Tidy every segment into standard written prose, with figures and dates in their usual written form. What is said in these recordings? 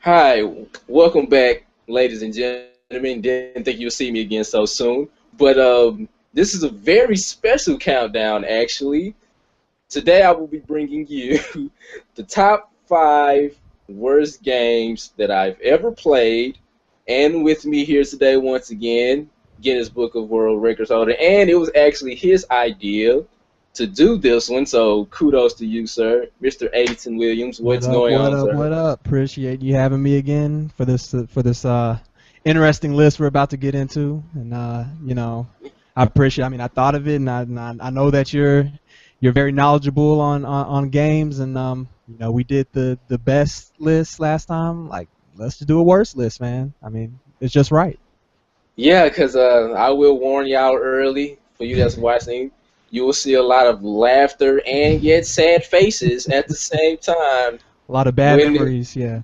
Hi, welcome back, ladies and gentlemen. Didn't think you'll see me again so soon, but this is a very special countdown. Actually, today I will be bringing you the top five worst games that I've ever played, and with me here today once again, Guinness Book of World Records holder, and it was actually his idea to do this one. So kudos to you, sir, Mr. Addison Williams. What What's up? going What on, up? sir? What up? Appreciate you having me again for this interesting list we're about to get into. And I appreciate. I mean, I thought of it, and I know that you're very knowledgeable on games, and we did the best list last time. Like, let's just do a worst list, man. I mean, it's just right. Yeah, because I will warn y'all early for you that's watching, you will see a lot of laughter and yet sad faces at the same time. A lot of bad When, memories. Yeah.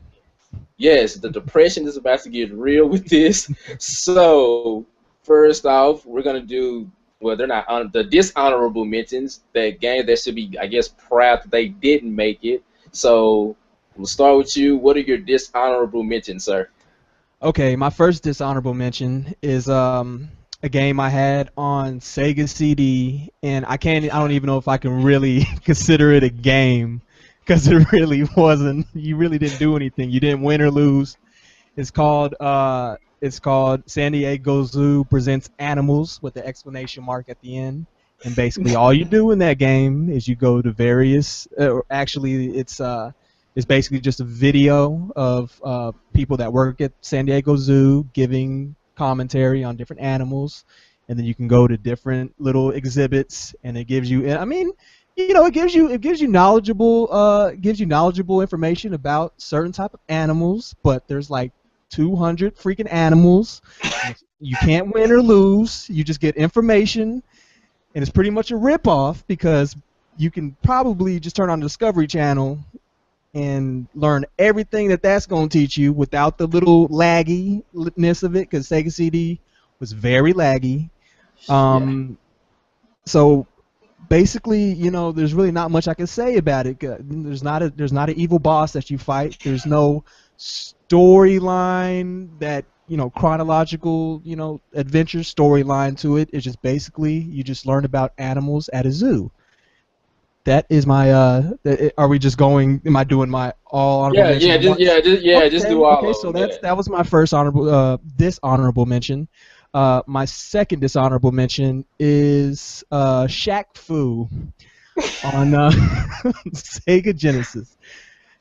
yes, the depression is about to get real with this. So, first off, we're going to do, well, they're not the dishonorable mentions, that game that should be, I guess, proud that they didn't make it. So, we'll start with you. What are your dishonorable mentions, sir? Okay, my first dishonorable mention is a game I had on Sega CD, and I don't even know if I can really consider it a game because it really wasn't. You really didn't do anything. You didn't win or lose. It's called San Diego Zoo presents Animals with the exclamation mark at the end. And basically, all you do in that game is you go to various. Actually, it's basically just a video of people that work at San Diego Zoo giving commentary on different animals, and then you can go to different little exhibits, and it gives you. I mean, it gives you knowledgeable information about certain type of animals, but there's like 200 freaking animals. You can't win or lose. You just get information, and it's pretty much a rip-off because you can probably just turn on the Discovery Channel and learn everything that's going to teach you without the little lagginess of it, because Sega CD was very laggy. Yeah. Um, so basically, there's really not much I can say about it. There's not an evil boss that you fight. There's no storyline chronological, adventure storyline to it. It's just basically you just learn about animals at a zoo. That is my. Are we just going? Am I doing my all honorable Yeah, mention yeah, at just once? yeah, just do Okay, all okay. of So them. that's Yeah. that was my first dishonorable mention. My second dishonorable mention is Shaq Fu on Sega Genesis.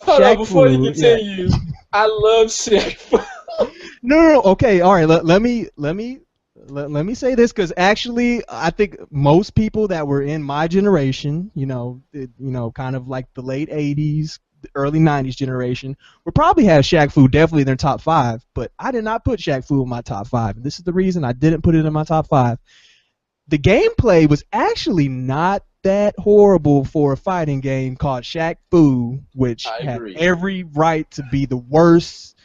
Hold on, Shaq before you Fu, yeah. continue, I love Shaq. No, okay, all right. Let me say this, because actually, I think most people that were in my generation, kind of like the late '80s, the early '90s generation, would probably have Shaq Fu definitely in their top five. But I did not put Shaq Fu in my top five, and this is the reason I didn't put it in my top five. The gameplay was actually not that horrible for a fighting game called Shaq Fu, which I had agree. every right to be the worst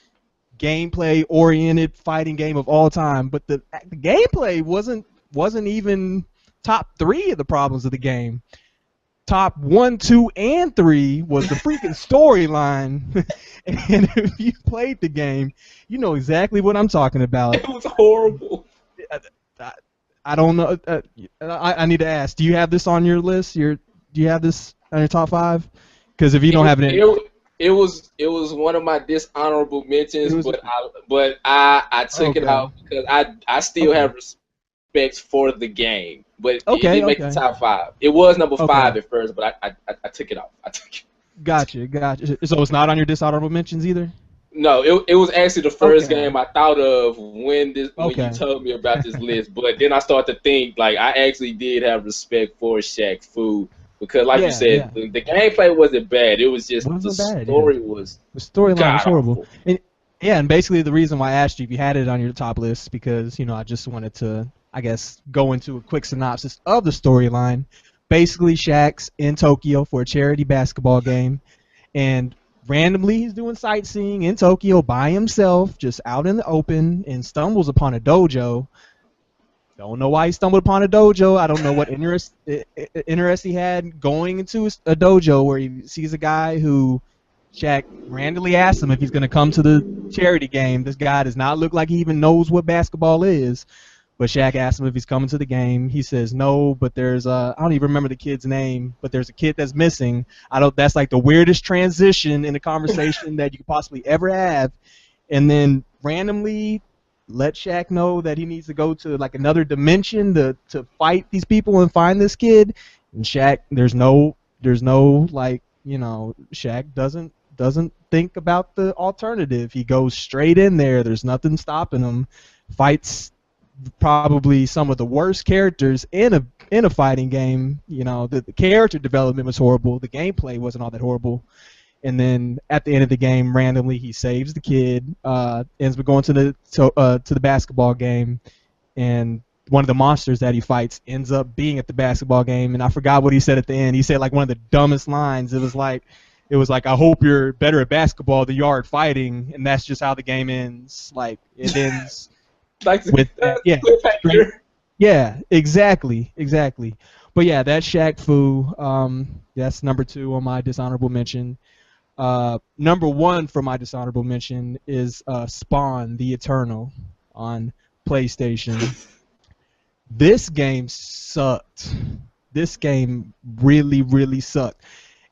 gameplay oriented fighting game of all time, but the gameplay wasn't even top three of the problems of the game. Top one, two, and three was the freaking storyline. And if you played the game, you know exactly what I'm talking about. It was horrible. I, I, I don't know. I need to ask. Do you have this on your list? Do you have this on your top five? Because if you don't It, have it in, it was one of my dishonorable it mentions, was but I took it okay. out because I still Okay. have respect for the game, but it Okay. didn't make the Okay. top five. It was number Okay. five at first, but I took it off. I took it. Gotcha, gotcha. So it's not on your dishonorable mentions either? No, it was actually the first Okay, game I thought of when you okay. told me about this list. But then I started to think like I actually did have respect for Shaq Fu because, like you Yeah, said, yeah. the gameplay wasn't bad. It was just the Wasn't bad, yeah. story was The storyline was god horrible. awful. And yeah, and basically the reason why I asked you if you had it on your top list, because, I just wanted to, I guess, go into a quick synopsis of the storyline. Basically, Shaq's in Tokyo for a charity basketball game, and randomly he's doing sightseeing in Tokyo by himself, just out in the open, and stumbles upon a dojo. Don't know why he stumbled upon a dojo. I don't know what interest he had going into a dojo where he sees a guy who Shaq randomly asked him if he's going to come to the charity game. This guy does not look like he even knows what basketball is. But Shaq asked him if he's coming to the game. He says no, but there's I don't even remember the kid's name, but there's a kid that's missing. That's like the weirdest transition in a conversation that you could possibly ever have. And then randomly let Shaq know that he needs to go to like another dimension to fight these people and find this kid. And Shaq, there's no like, you know, Shaq doesn't think about the alternative. He goes straight in there. There's nothing stopping him. Fights probably some of the worst characters in a fighting game. You know, the character development was horrible. The gameplay wasn't all that horrible. And then at the end of the game, randomly he saves the kid. Ends up going to the basketball game, and one of the monsters that he fights ends up being at the basketball game. And I forgot what he said at the end. He said like one of the dumbest lines. It was like, I hope you're better at basketball than you are at fighting, and that's just how the game ends. Like it ends. Like With yeah, exactly. But yeah, that's Shaq Fu. That's number 2 on my dishonorable mention. Number 1 for my dishonorable mention is Spawn: The Eternal on PlayStation. This game sucked. This game really, really sucked.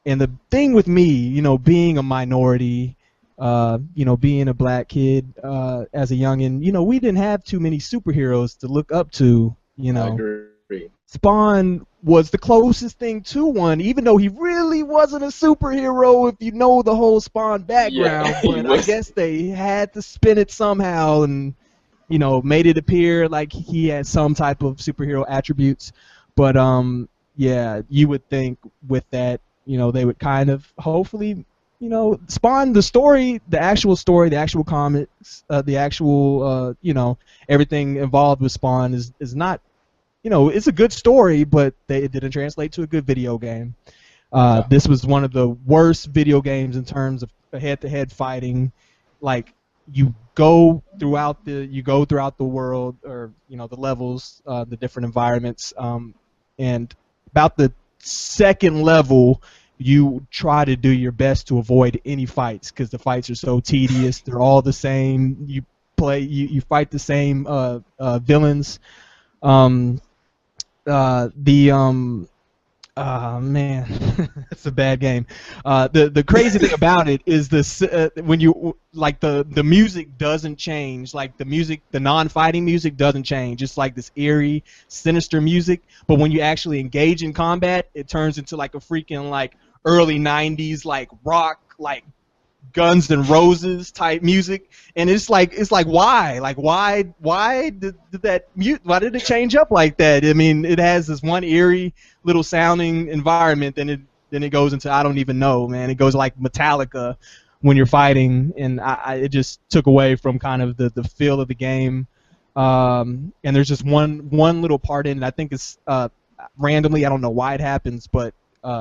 And the thing with me, you know, being a minority, you know, being a black kid as a youngin', you know, we didn't have too many superheroes to look up to, you know. I agree. Spawn was the closest thing to one, even though he really wasn't a superhero if you know the whole Spawn background. Yeah, but I guess they had to spin it somehow and, you know, made it appear like he had some type of superhero attributes. But, yeah, you would think with that, you know, they would kind of hopefully, you know, Spawn, the story, the actual comics, the actual, you know, everything involved with Spawn is not, you know, it's a good story, but it didn't translate to a good video game. This was one of the worst video games in terms of head-to-head fighting. Like, you go throughout the world, or, you know, the levels, the different environments, and about the second level, you try to do your best to avoid any fights because the fights are so tedious. They're all the same. You fight the same villains. Man, that's a bad game. The crazy thing about it is this: when you like the music doesn't change. Like the non-fighting music doesn't change. It's like this eerie, sinister music. But when you actually engage in combat, it turns into like a freaking like early '90s like rock, like Guns N' Roses type music, and it's like why did it change up like that? I mean, it has this one eerie little sounding environment, then it goes into I don't even know, man. It goes like Metallica when you're fighting, and it just took away from kind of the feel of the game. And there's just one little part in it. I think it's randomly, I don't know why it happens, but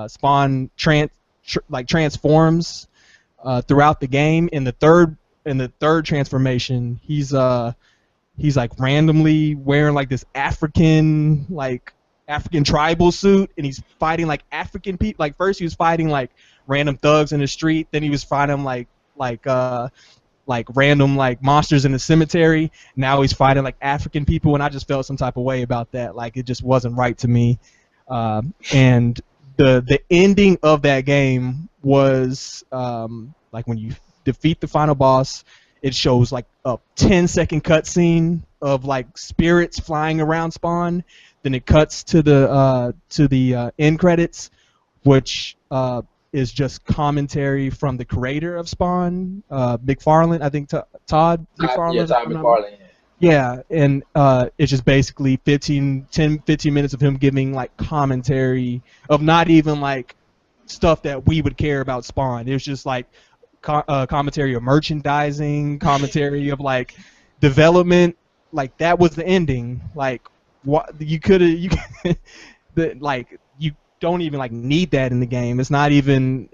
Spawn transforms throughout the game. In the third transformation, he's like randomly wearing like this African tribal suit, and he's fighting like African people. Like first he was fighting like random thugs in the street, then he was fighting like random like monsters in the cemetery. Now he's fighting like African people, and I just felt some type of way about that. Like it just wasn't right to me. And the ending of that game was like when you defeat the final boss, it shows like a 10-second cutscene of like spirits flying around Spawn. Then it cuts to the end credits, which is just commentary from the creator of Spawn, McFarlane. I think Todd McFarlane. Yeah, Todd McFarlane. Yeah, and it's just basically 15 minutes of him giving like commentary of not even like stuff that we would care about Spawn. It was just like commentary of merchandising, commentary of like development. Like that was the ending. Like what you like you don't even like need that in the game. It's not even.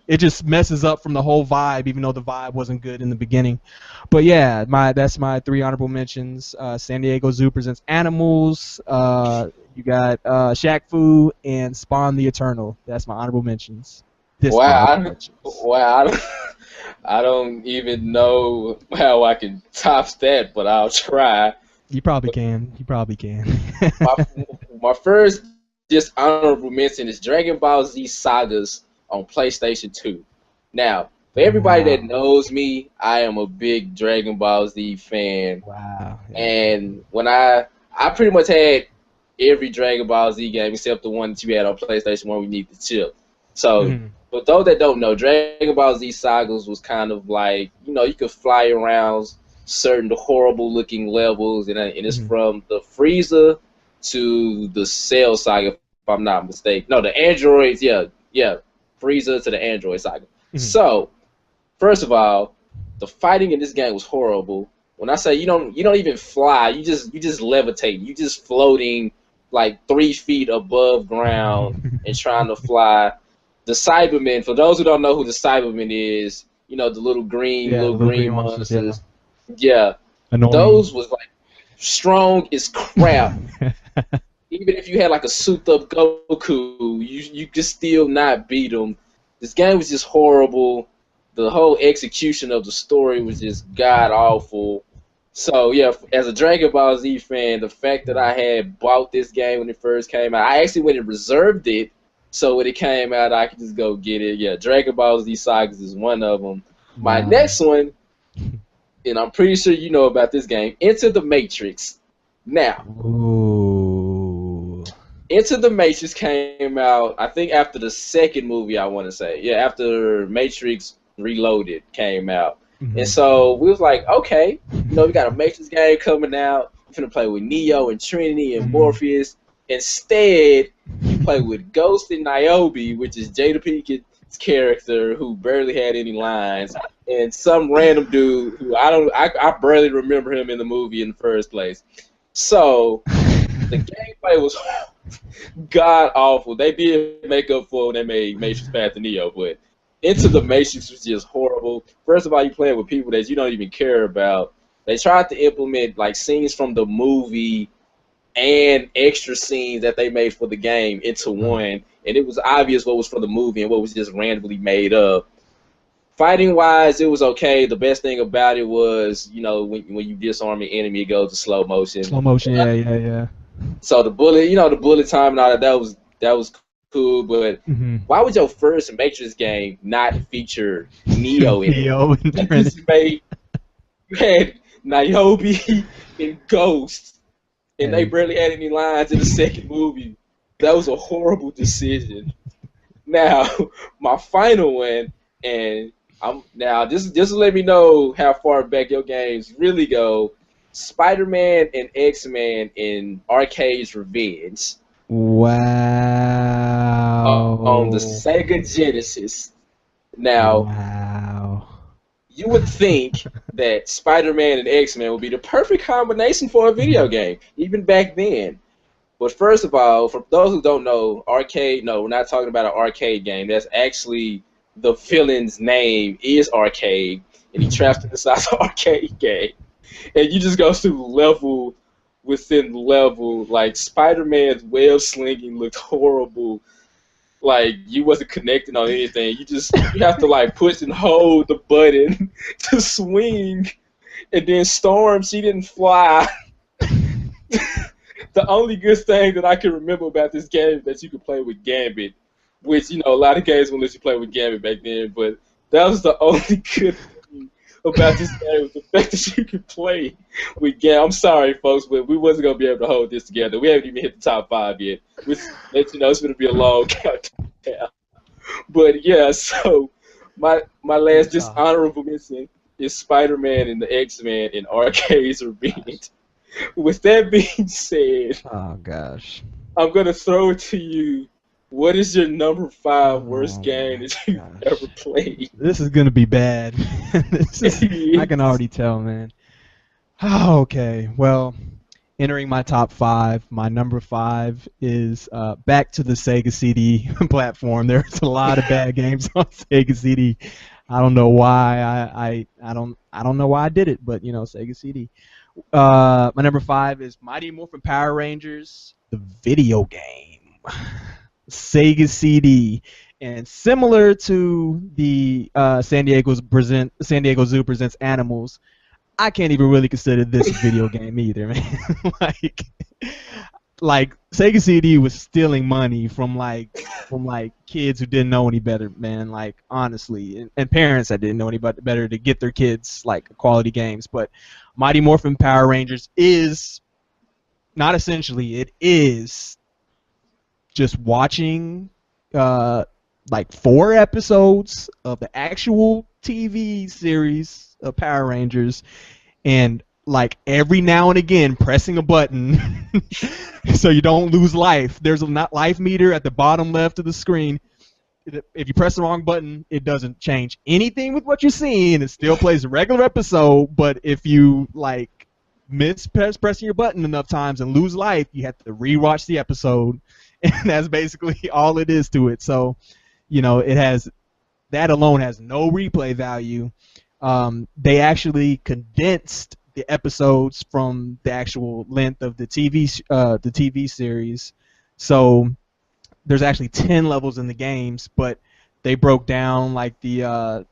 It just messes up from the whole vibe, even though the vibe wasn't good in the beginning. But yeah, that's my 3 honorable mentions. San Diego Zoo presents Animals. You got Shaq Fu and Spawn the Eternal. That's my honorable mentions. This Wow, Marvel I, Legends. wow, I don't even know how I can top that, but I'll try. You probably can. You probably can. My my first just honorable mention is Dragon Ball Z Sagas on PlayStation 2. Now, for everybody that Wow. knows me, I am a big Dragon Ball Z fan, Wow. Yeah. and when I pretty much had every Dragon Ball Z game except the one that you had on PlayStation 1 we need the chip. So, Mhm. for those that don't know, Dragon Ball Z Sagas was kind of like, you could fly around certain horrible looking levels, and it's Mhm. from the Frieza to the Cell Saga, if I'm not mistaken. No, the androids, yeah, Frieza to the Android Saga. Mhm. So, first of all, the fighting in this game was horrible. When I say you don't even fly, you just levitate, you just floating like 3 feet above ground and trying to fly. The Cybermen, for those who don't know who the Cybermen is, the little green Yeah, the little little green green monsters. Yeah. monsters. Yeah, Annoying. those was like strong as crap. Even if you had like a souped up Goku, you could still not beat them. This game was just horrible. The whole execution of the story was just god awful. So yeah, as a Dragon Ball Z fan, the fact that I had bought this game when it first came out, I actually went and reserved it, so when it came out, I could just go get it. Yeah, Dragon Ball Z Sagas is one of them. My Wow. next one, and I'm pretty sure you know about this game, Into the Matrix. Now, Ooh. Into the Matrix came out, I think, after the second movie, I want to say. Yeah, after Matrix Reloaded came out. And Mhm. so we was like, okay, we got a Matrix game coming out. We're going to play with Neo and Trinity and Mhm. Morpheus. Instead, you play with Ghost and Niobe, which is Jada Pinkett's character who barely had any lines, and some random dude who I barely remember him in the movie in the first place. So the gameplay was god awful. They did make up for when they made Matrix Path to Neo, but Into the Matrix was just horrible. First of all, you playing with people that you don't even care about. They tried to implement like scenes from the movie and extra scenes that they made for the game into one, and it was obvious what was for the movie and what was just randomly made up. Fighting wise, it was okay. The best thing about it was, when you disarm an enemy, it goes to slow motion. Slow motion. Yeah. Yeah. Yeah. So the bullet time and all that was cool. But Mhm. why would your first Matrix game not feature Neo in it? Neo and This Trinity. made you had Niobe and Ghost, and they Hey. barely had any lines in the second movie. That was a horrible decision. Now, my final one, and I'm now just to let me know how far back your games really go. Spider-Man and X-Men in Arcade's Revenge on the Wow. Sega Genesis. Now, Wow. you would think that Spider-Man and X-Men would be the perfect combination for a video game, even back then. But first of all, for those who don't know, arcade, no, we're not talking about an arcade game. That's actually the villain's name is Arcade, and he traps inside the arcade game. And you just go through level within level. Like, Spider-Man's web slinging looked horrible. Like, you wasn't connecting on anything. You have to, like, push and hold the button to swing. And then Storm, she didn't fly. The only good thing that I can remember about this game is that you could play with Gambit, which, a lot of games won't let you play with Gambit back then, but that was the only good thing about this game, was the fact that you could play with Gambit. I'm sorry, folks, but we wasn't going to be able to hold this together. We haven't even hit the top 5 yet, which lets you know it's going to be a long countdown. But yeah, so my last just Gosh. honorable mention is Spider-Man and the X-Men in Arcade's Revenge. With that being said, Oh gosh. I'm gonna throw it to you. What is your number 5 worst Oh game my that you've ever gosh. played? This is gonna be bad. I can already tell, man. Okay. Well, entering my top five, my number five is back to the Sega CD platform. There's a lot of bad games on Sega CD. I don't know why. I don't know why I did it, but Sega CD. My number five is Mighty Morphin Power Rangers, the video game, Sega CD, And similar to the San Diego Zoo presents Animals, I can't even really consider this a video game either, man. like, like Sega CD was stealing money from kids who didn't know any better, man. Like honestly, and parents that didn't know any better to get their kids like quality games. But Mighty Morphin Power Rangers is not essentially. It is just watching like 4 episodes of the actual TV series of Power Rangers, and like every now and again pressing a button so you don't lose life. There's a life meter at the bottom left of the screen. If you press the wrong button, it doesn't change anything with what you're seeing. It still plays a regular episode, but if you like pressing your button enough times and lose life, you have to rewatch the episode, and that's basically all it is to it. So, it has that alone has no replay value. They actually condensed the episodes from the actual length of the TV series. So there's actually 10 levels in the games, but they broke down like the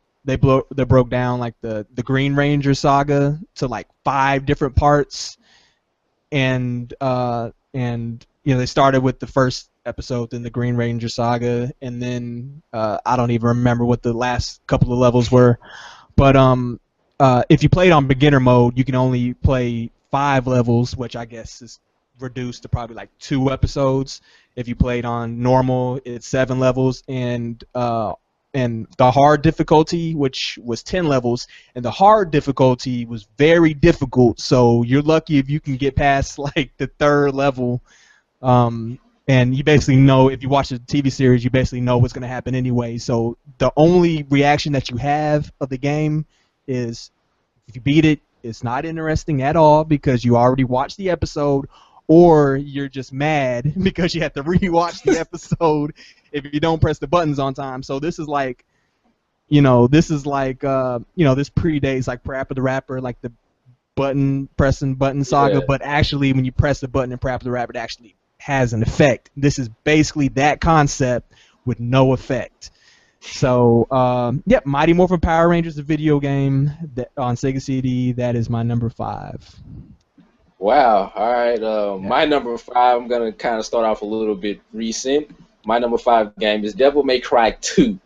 Green Ranger saga to like 5 different parts, and they started with the first episode, then the Green Ranger saga, and then I don't even remember what the last couple of levels were. But if you played on beginner mode, you can only play 5 levels, which I guess is reduced to probably like 2 episodes. If you played on normal, it's 7 levels, and the hard difficulty, which was 10 levels, and the hard difficulty was very difficult. So you're lucky if you can get past like the 3rd level. And you basically know, if you watch the TV series, you basically know what's going to happen anyway. So the only reaction that you have of the game is, if you beat it, it's not interesting at all because you already watched the episode, or you're just mad because you have to rewatch the episode if you don't press the buttons on time. So this is like, this predates like Parappa the Rapper, like the pressing button saga, Yeah. but actually when you press the button in Parappa the Rapper, it actually has an effect. This is basically that concept with no effect. So, Mighty Morphin Power Rangers, a video game that on Sega CD. That is my number 5. Wow. All right. My number 5, I'm going to kind of start off a little bit recent. My number 5 game is Devil May Cry 2.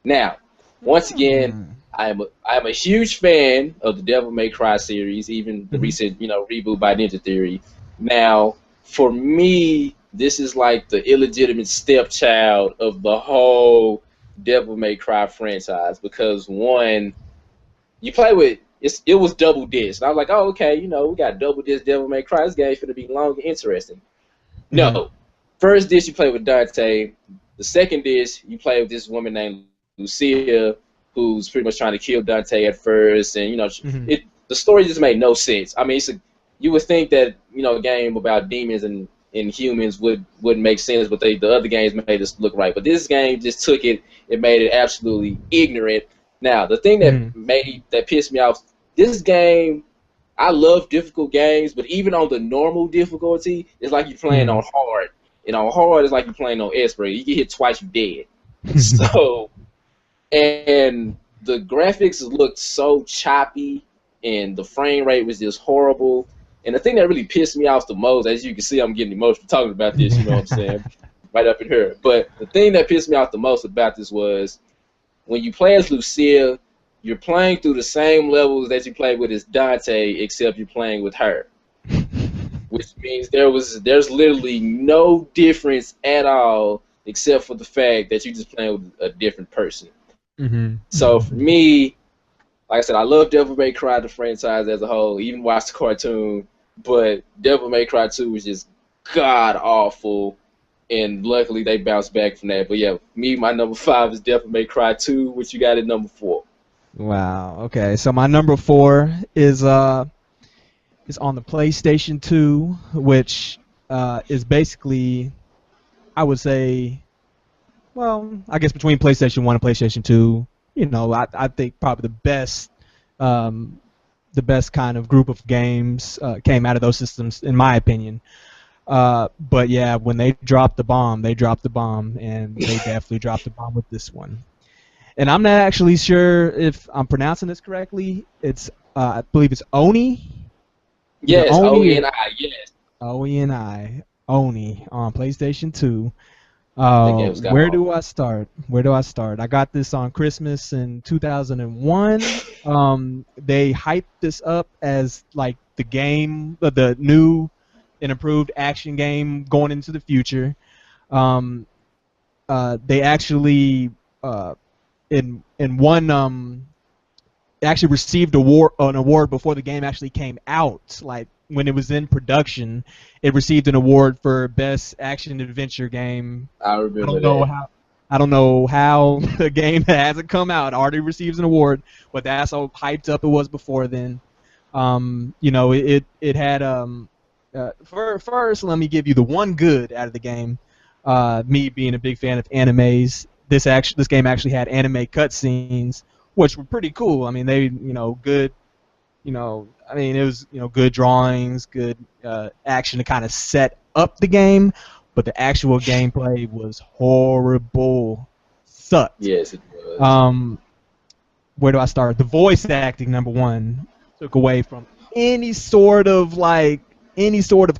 Now, once again, I am a huge fan of the Devil May Cry series, even the recent, reboot by Ninja Theory. Now, for me, this is like the illegitimate stepchild of the whole Devil May Cry franchise, because one, you play with it was double disc. And I was like, oh, okay, we got double disc Devil May Cry. This game's gonna be long and interesting. No, first disc you play with Dante. The second disc you play with this woman named Lucia, who's pretty much trying to kill Dante at first, and the story just made no sense. I mean, you would think that a game about demons and humans wouldn't make sense, but the other games made us look right. But this game just took it and made it absolutely ignorant. Now, the thing that pissed me off, this game, I love difficult games, but even on the normal difficulty, it's like you're playing on hard. And on hard, it's like you're playing on expert. You get hit twice, you're dead. So, and the graphics looked so choppy, and the frame rate was just horrible. And the thing that really pissed me off the most, as you can see, I'm getting emotional talking about this, you know what I'm saying, right up in here. But the thing that pissed me off the most about this was, when you play as Lucia, you're playing through the same levels that you played with as Dante, except you're playing with her. Which means there's literally no difference at all, except for the fact that you're just playing with a different person. So for me, like I said, I love Devil May Cry, the franchise as a whole, even watched the cartoon, but Devil May Cry 2 was just god-awful, and luckily they bounced back from that. But yeah, my number 5 is Devil May Cry 2. What you got at number 4? Wow. Okay. So my number 4 is on the PlayStation 2, which is basically, I would say, well, I guess between PlayStation 1 and PlayStation 2, I think probably the best kind of group of games came out of those systems, in my opinion. But yeah, when they dropped the bomb, they dropped the bomb, and they definitely dropped the bomb with this one. And I'm not actually sure if I'm pronouncing this correctly. It's I believe it's Oni, either Yes, O Oni or N I. Yes, Oni, Oni on PlayStation 2. that game's got Where all. do I start? Where do I start? I got this on Christmas in 2001. They hyped this up as like the game, the new and improved action game going into the future. Um, they actually in one actually received an award before the game actually came out. Like when it was in production, it received an award for best action adventure game. I I remember don't know that. how. I don't know how the game that hasn't come out already receives an award, but that's how hyped up it was before then. It had first. Let me give you the one good out of the game. Me being a big fan of animes, this game actually had anime cutscenes, which were pretty cool. I mean, they good. I mean, it was good drawings, good action to kind of set up the game, but the actual gameplay was horrible, sucked. Yes, it was. Um, where do I start? The voice acting, number one, took away from any sort of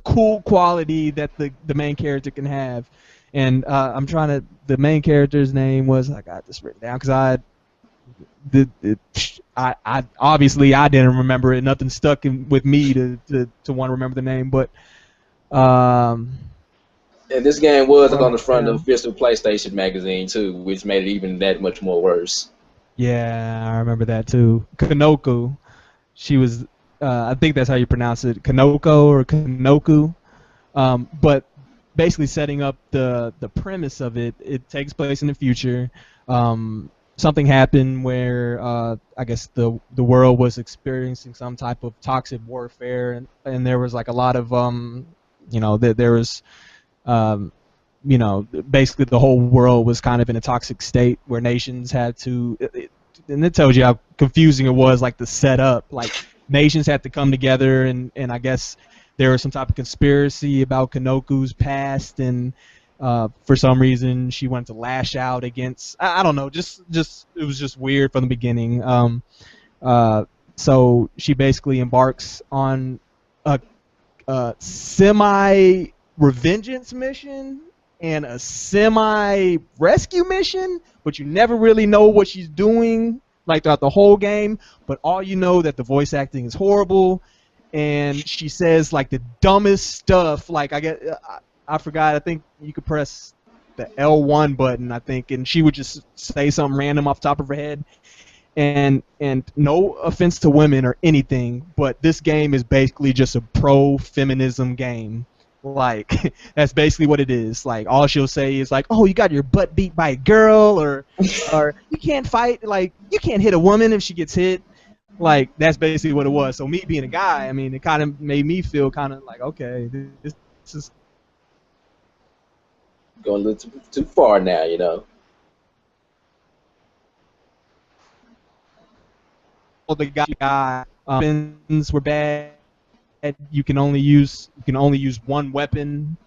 cool quality that the main character can have. And I'm trying to. The main character's name was, I got this written down because I obviously I didn't remember it. Nothing stuck with me to want to remember the name, but um, And this game was on the front yeah. of official PlayStation magazine too, which made it even that much more worse. Yeah, I remember that too. Kanoko, she was. I think that's how you pronounce it, Kanoko or Kanoku. But basically, setting up the premise of it, it takes place in the future. Something happened where I guess the world was experiencing some type of toxic warfare, and there was like a lot of there was basically the whole world was kind of in a toxic state where nations had to, and it tells you how confusing it was, like the setup, like nations had to come together, and I guess there was some type of conspiracy about Kanoku's past, and for some reason she wanted to lash out against, I don't know, just it was just weird from the beginning. So she basically embarks on a semi revengeance mission and a semi rescue mission, but you never really know what she's doing like throughout the whole game. But all you know that the voice acting is horrible, and she says like the dumbest stuff. Like I forgot. I think you could press the L1 button, I think, and she would just say something random off the top of her head. And no offense to women or anything, but this game is basically just a pro-feminism game. Like that's basically what it is. Like all she'll say is like, "Oh, you got your butt beat by a girl," or "You can't fight. Like you can't hit a woman if she gets hit." Like that's basically what it was. So me being a guy, I mean, it kind of made me feel kind of like, okay, this is Going a little too far now, you know. all the guy weapons were bad. You can only use one weapon,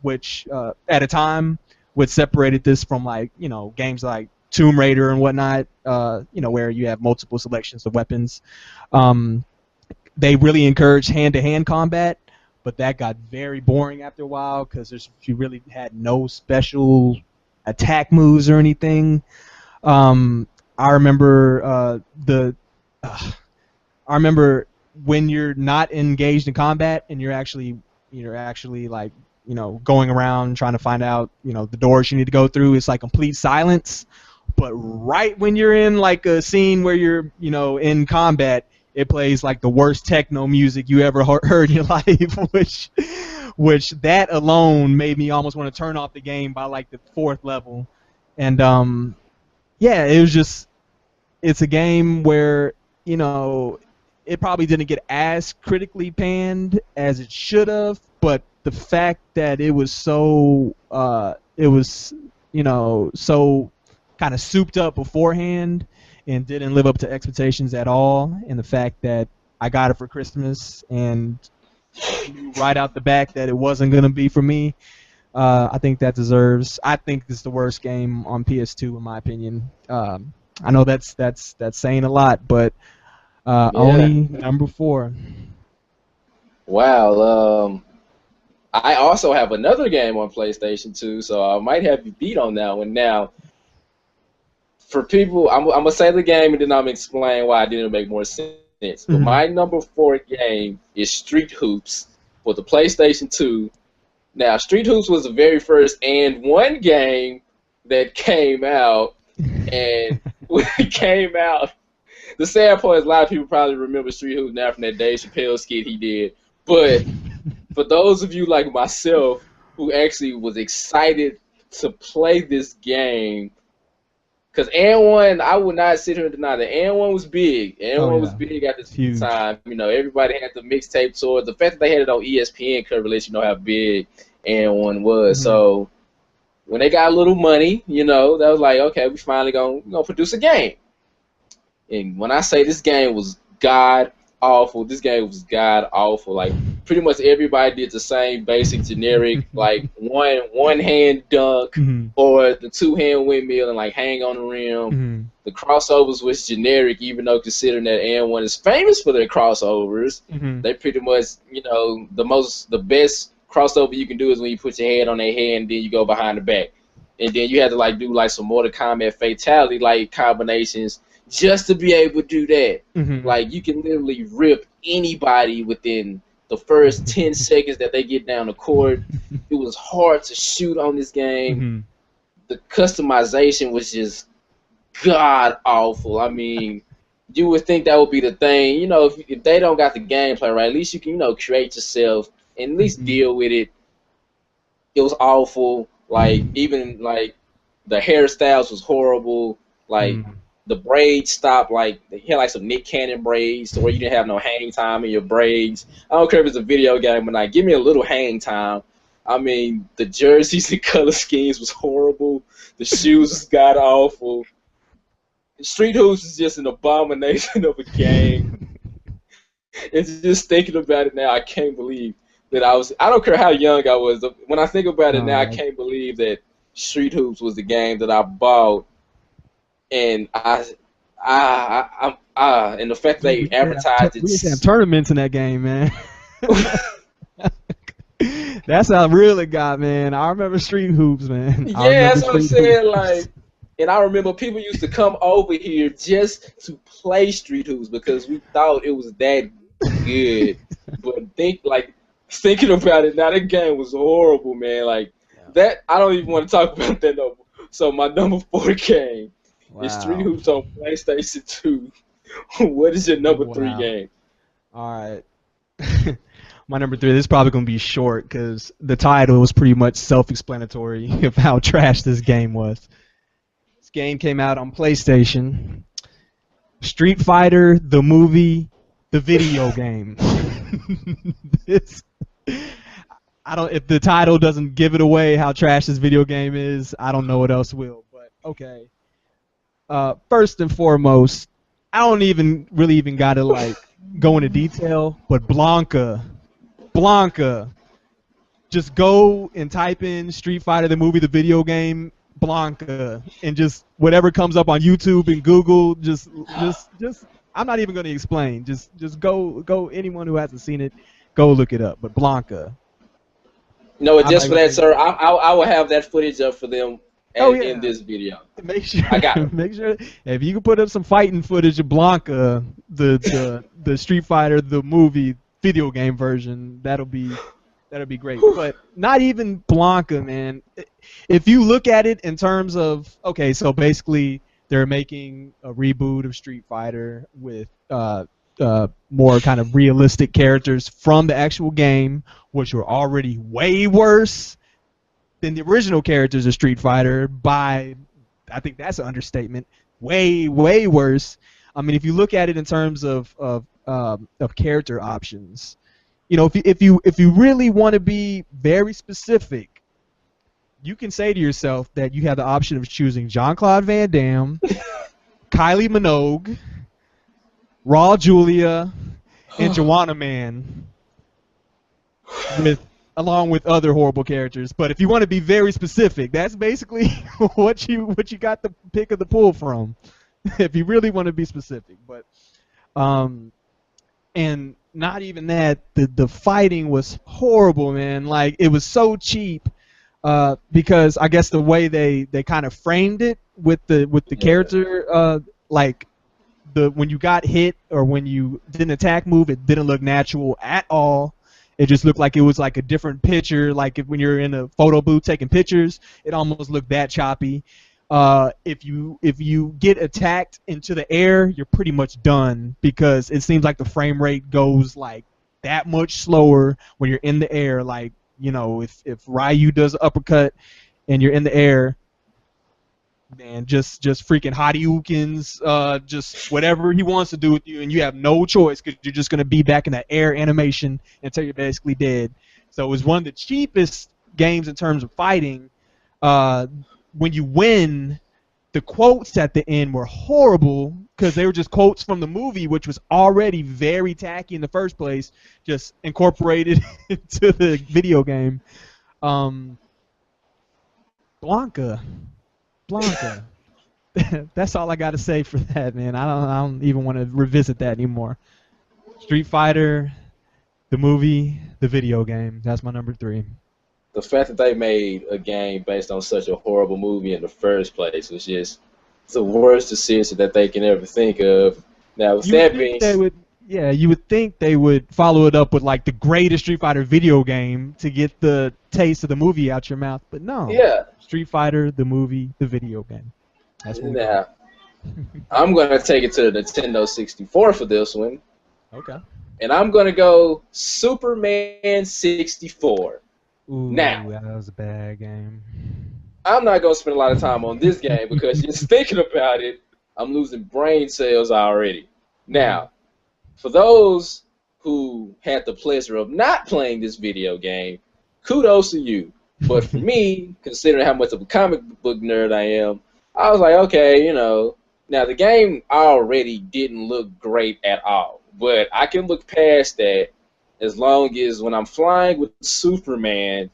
which at a time, which separated this from like games like Tomb Raider and whatnot. Where you have multiple selections of weapons. They really encouraged hand-to-hand combat, but that got very boring after a while because she really had no special attack moves or anything. I remember I remember when you're not engaged in combat and you're actually like going around trying to find out the doors you need to go through. It's like complete silence. But right when you're in like a scene where you're in combat, it plays like the worst techno music you ever heard in your life, which that alone made me almost want to turn off the game by like the fourth level. And yeah, it's a game where it probably didn't get as critically panned as it should have, but the fact that it was so so kind of souped up beforehand and didn't live up to expectations at all, and the fact that I got it for Christmas and knew right out the back that it wasn't gonna be for me. I think that deserves. I think this is the worst game on PS2 in my opinion. I know that's saying a lot, but Yeah. only number 4. Wow. I also have another game on PlayStation 2, so I might have you beat on that one. Now, for people, I'm gonna say the game and then I'm gonna explain why it didn't make more sense. But my number 4 game is Street Hoops for the PlayStation 2. Now, Street Hoops was the very first and one game that came out, and when it came out, the sad part is a lot of people probably remember Street Hoops now from that Dave Chappelle skit he did. But for those of you like myself who actually was excited to play this game, because AND1, I would not sit here and deny that AND1 was big. AND1 was big at the time. You know, everybody had the mixtape tour. The fact that they had it on ESPN could let you know how big AND1 was. So when they got a little money, you know, that was like, okay, we finally gonna produce a game. And when I say this game was god awful, this game was god awful. Like pretty much everybody did the same basic generic, like one hand dunk or the 2-hand windmill and like hang on the rim. The crossovers was generic, even though considering that AND1 is famous for their crossovers, they pretty much, you know, the best crossover you can do is when you put your head on their head and then you go behind the back. And then you had to like do like some Mortal Kombat fatality like combinations just to be able to do that. Like you can literally rip anybody within the first 10 seconds that they get down the court. It was hard to shoot on this game. The customization was just god awful. I mean, you would think that would be the thing. You know, if they don't got the gameplay right, at least you can, you know, create yourself and at least deal with it. It was awful. Like even like the hairstyles was horrible. Like the braids stopped. Like they had like some Nick Cannon braids, to where you didn't have no hang time in your braids. I don't care if it's a video game or not. Give me a little hang time. I mean, the jerseys and color schemes was horrible. The shoes was god awful. Street Hoops is just an abomination of a game. It's just thinking about it now, I can't believe that I don't care how young I was. When I think about it now, I can't believe that Street Hoops was the game that I bought, and and the fact that they advertised it. We used to have tournaments in that game, man. That's how real it got, man. I remember Street Hoops, man. Yeah, that's what I'm saying. Like, and I remember people used to come over here just to play Street Hoops because we thought it was that good. But thinking about it now, that game was horrible, man. Like that, I don't even want to talk about that no more. So my number 4 game is Street Hoops on PlayStation 2. What is your number 3 game? All right. My number 3, this is probably going to be short because the title was pretty much self-explanatory of how trash this game was. This game came out on PlayStation. Street Fighter, the movie, the video game. If the title doesn't give it away how trash this video game is, I don't know what else will. But okay. First and foremost, I don't even gotta like go into detail, but Blanca, just go and type in Street Fighter the movie, the video game, Blanca, and just whatever comes up on YouTube and Google, just I'm not even gonna explain. Just go. Anyone who hasn't seen it, go look it up. But Blanca. No, just for that, sir, I will have that footage up for them in this video. Make sure I got it. Make sure if you can put up some fighting footage of Blanca, the Street Fighter the movie video game version, that'll be great. But not even Blanca, man. If you look at it in terms of, okay, so basically they're making a reboot of Street Fighter with more kind of realistic characters from the actual game, which were already way worse than the original characters of Street Fighter by, I think that's an understatement, way worse. I mean, if you look at it in terms of character options, you know, if you really want to be very specific, you can say to yourself that you have the option of choosing Jean-Claude Van Damme, Kylie with along with other horrible characters. But if you want to be very specific, that's basically what you got the pick of the pool from. If you really want to be specific, but and not even that, the fighting was horrible, man. Like, it was so cheap. Because I guess the way they kind of framed it with the character, like when you got hit or when you did an attack move, it didn't look natural at all. It just looked like it was like a different picture. Like when you're in a photo booth taking pictures, it almost looked that choppy. If you get attacked into the air, you're pretty much done because it seems like the frame rate goes like that much slower when you're in the air. Like, you know, if Ryu does an uppercut and you're in the air, man, just freaking Hadouken's, just whatever he wants to do with you, and you have no choice because you're just gonna be back in that air animation until you're basically dead. So it was one of the cheapest games in terms of fighting. When you win, the quotes at the end were horrible because they were just quotes from the movie, which was already very tacky in the first place, just incorporated into the video game. Blanca. That's all I got to say for that, man. I don't even want to revisit that anymore. Street Fighter, the movie, the video game. That's my number 3. The fact that they made a game based on such a horrible movie in the first place was just the worst decision that they can ever think of. Now, with that being said, you would think they would follow it up with like the greatest Street Fighter video game to get the taste of the movie out your mouth, but no. Yeah. Street Fighter, the movie, the video game. That's what now, I'm gonna take it to the Nintendo 64 for this one. Okay. And I'm gonna go Superman 64. Ooh, now, that was a bad game. I'm not going to spend a lot of time on this game because just thinking about it, I'm losing brain cells already. Now, for those who had the pleasure of not playing this video game, kudos to you. But for me, considering how much of a comic book nerd I am, I was like, okay, you know, now the game already didn't look great at all. But I can look past that. As long as when I'm flying with Superman,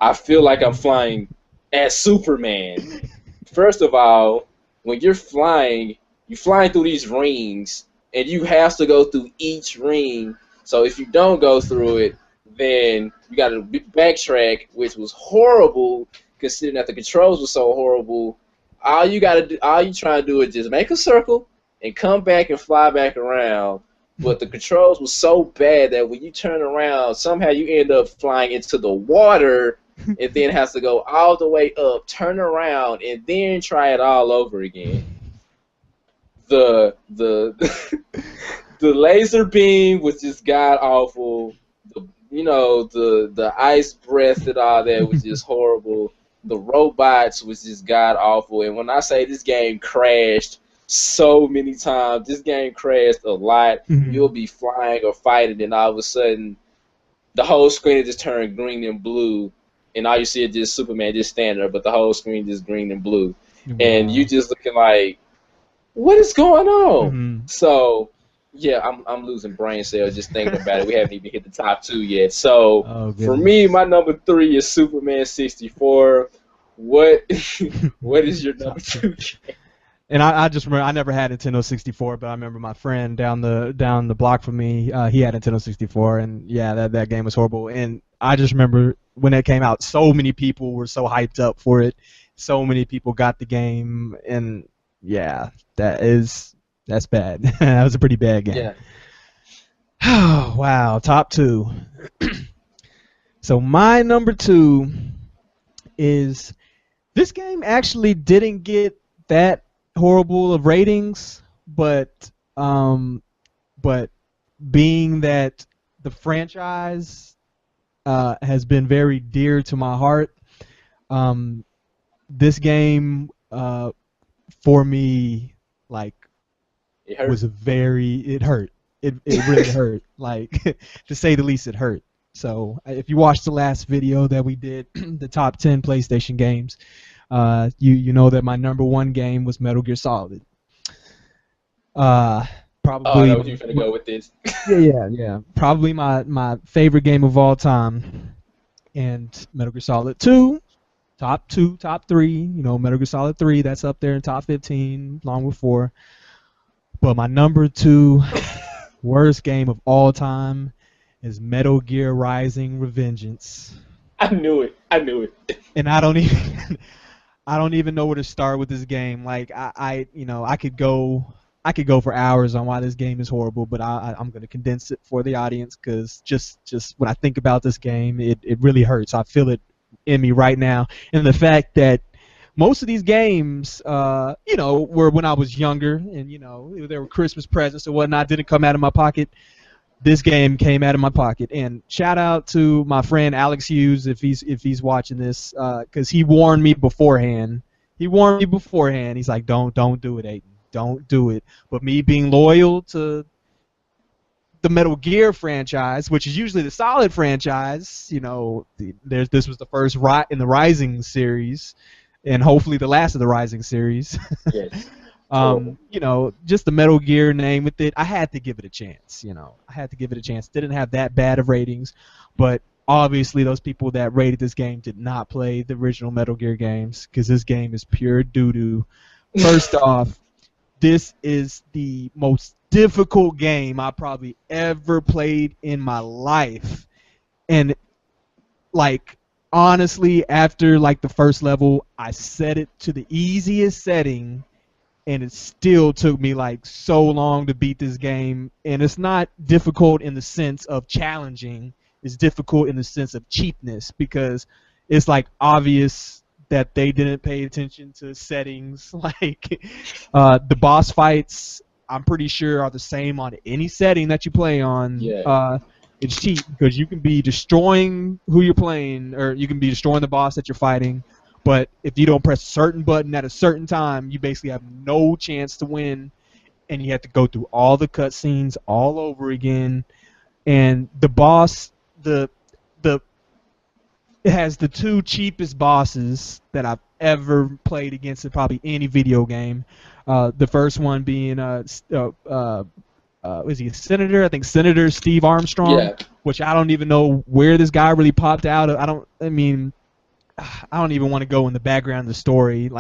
I feel like I'm flying as Superman. First of all, when you're flying through these rings, and you have to go through each ring. So if you don't go through it, then you got to backtrack, which was horrible, considering that the controls were so horrible. All you try to do is just make a circle and come back and fly back around. But the controls were so bad that when you turn around, somehow you end up flying into the water and then has to go all the way up, turn around, and then try it all over again. The laser beam was just god awful. The ice breath and all that was just horrible. The robots was just god awful. And when I say this game crashed so many times, this game crashed a lot. You'll be flying or fighting, and all of a sudden, the whole screen just turned green and blue, and all you see is just Superman just standing there, but the whole screen just green and blue, and you just looking like, what is going on? So, yeah, I'm losing brain cells just thinking about it. We haven't even hit the top 2 yet. So, for me, my number 3 is Superman 64. What is your number 2? And I just remember I never had Nintendo 64, but I remember my friend down the block from me, he had Nintendo 64, and yeah, that game was horrible. And I just remember when it came out, so many people were so hyped up for it, so many people got the game, and yeah, that's bad. That was a pretty bad game. Yeah. Oh, wow, top 2. So my number 2 is, this game actually didn't get that horrible of ratings, but being that the franchise has been very dear to my heart, this game for me, like, it hurt. It hurt. It really hurt. Like, to say the least, it hurt. So if you watched the last video that we did, the top 10 PlayStation games, you know that my number 1 game was Metal Gear Solid. Oh, I Probably, know what you're finna go with this. yeah. Probably my favorite game of all time. And Metal Gear Solid 2, top 2, top 3. You know, Metal Gear Solid 3, that's up there in top 15, along with 4. But my number 2 worst game of all time is Metal Gear Rising: Revengeance. I knew it. I knew it. And I don't even I don't even know where to start with this game. Like I could go for hours on why this game is horrible, but I'm gonna condense it for the audience because just when I think about this game, it really hurts. I feel it in me right now, and the fact that most of these games, were when I was younger, and there were Christmas presents and whatnot, didn't come out of my pocket. This game came out of my pocket, and shout out to my friend Alex Hughes if he's watching this, because he warned me beforehand. He's like, don't do it, Aiden. Don't do it. But me being loyal to the Metal Gear franchise, which is usually the Solid franchise, this was the first in the Rising series, and hopefully the last of the Rising series. Yes. Just the Metal Gear name with it, I had to give it a chance. I had to give it a chance. Didn't have that bad of ratings, but obviously those people that rated this game did not play the original Metal Gear games because this game is pure doo-doo. First off, this is the most difficult game I probably ever played in my life. And, honestly, after, the first level, I set it to the easiest setting, and it still took me, so long to beat this game. And it's not difficult in the sense of challenging. It's difficult in the sense of cheapness because it's, obvious that they didn't pay attention to settings. The boss fights, I'm pretty sure, are the same on any setting that you play on. Yeah. It's cheap because you can be destroying who you're playing, or you can be destroying the boss that you're fighting. But if you don't press a certain button at a certain time, you basically have no chance to win, and you have to go through all the cutscenes all over again. And the boss, it has the 2 cheapest bosses that I've ever played against in probably any video game. The first one being is he a senator? I think Senator Steve Armstrong. Yeah. Which I don't even know where this guy really popped out of. I don't even want to go in the background of the story.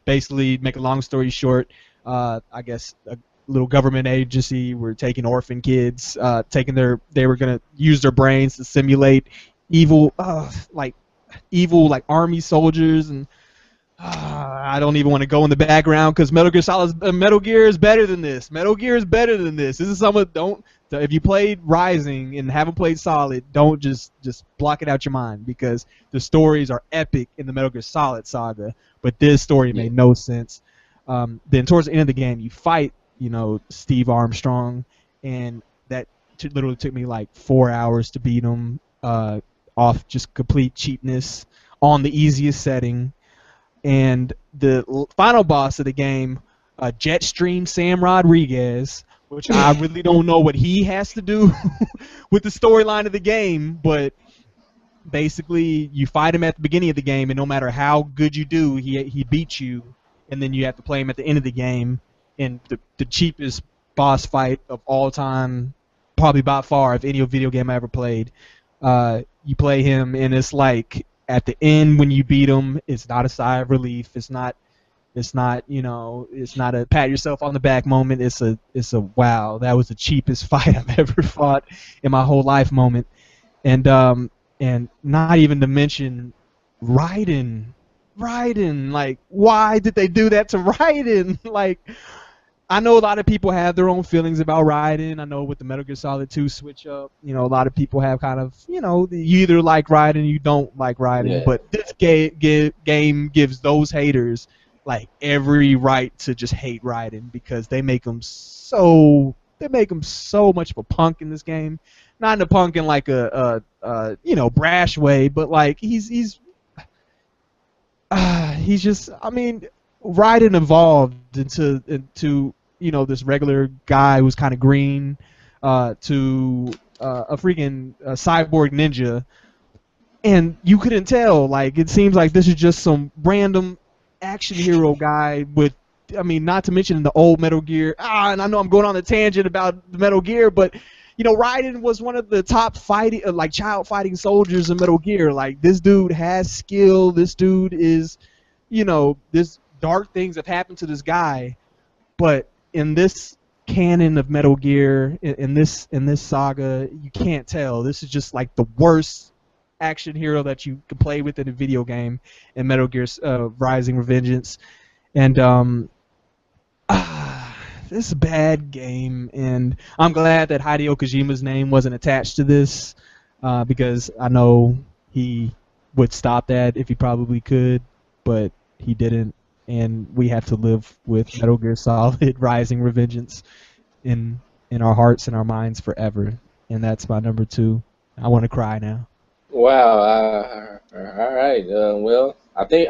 Basically, make a long story short, I guess a little government agency were taking orphan kids, they were gonna use their brains to simulate evil army soldiers, and I don't even want to go in the background because Metal Gear is better than this. Metal Gear is better than this. This is if you played Rising and haven't played Solid, don't just block it out your mind because the stories are epic in the Metal Gear Solid saga, but this story made no sense. Then towards the end of the game, you fight, Steve Armstrong, and that literally took me 4 hours to beat him off just complete cheapness on the easiest setting. And the final boss of the game, Jetstream Sam Rodriguez, which I really don't know what he has to do with the storyline of the game, but basically you fight him at the beginning of the game, and no matter how good you do, he beats you, and then you have to play him at the end of the game. And the cheapest boss fight of all time, probably by far of any video game I ever played, you play him, and it's at the end when you beat him, it's not a sigh of relief. It's not a pat yourself on the back moment. It's a wow, that was the cheapest fight I've ever fought in my whole life moment. And not even to mention Raiden. Why did they do that to Raiden? I know a lot of people have their own feelings about Raiden. I know with the Metal Gear Solid 2 switch up, a lot of people have kind of, you either like Raiden or you don't like Raiden. Yeah. But this game gives those haters every right to just hate Raiden because they make him so much of a punk in this game. Not in a punk in a brash way, but he's just, Raiden evolved into this regular guy who's kind of green to a freaking cyborg ninja, and you couldn't tell. It seems like this is just some random action hero guy with I mean, not to mention the old Metal Gear. And I know I'm going on a tangent about the Metal Gear, but you know, Raiden was one of the top fighting, like child fighting soldiers in Metal Gear. Like this dude has skill. This dude is, you know, this dark things have happened to this guy, but in this canon of Metal Gear, in this saga, you can't tell. This is just like the worst action hero that you can play with in a video game in Metal Gear Rising: Revengeance. And this is a bad game, and I'm glad that Hideo Kojima's name wasn't attached to this, because I know he would stop that if he probably could, but he didn't, and we have to live with Metal Gear Solid Rising: Revengeance in our hearts and our minds forever, and that's my number 2. I want to cry now. Wow. All right. Well, I think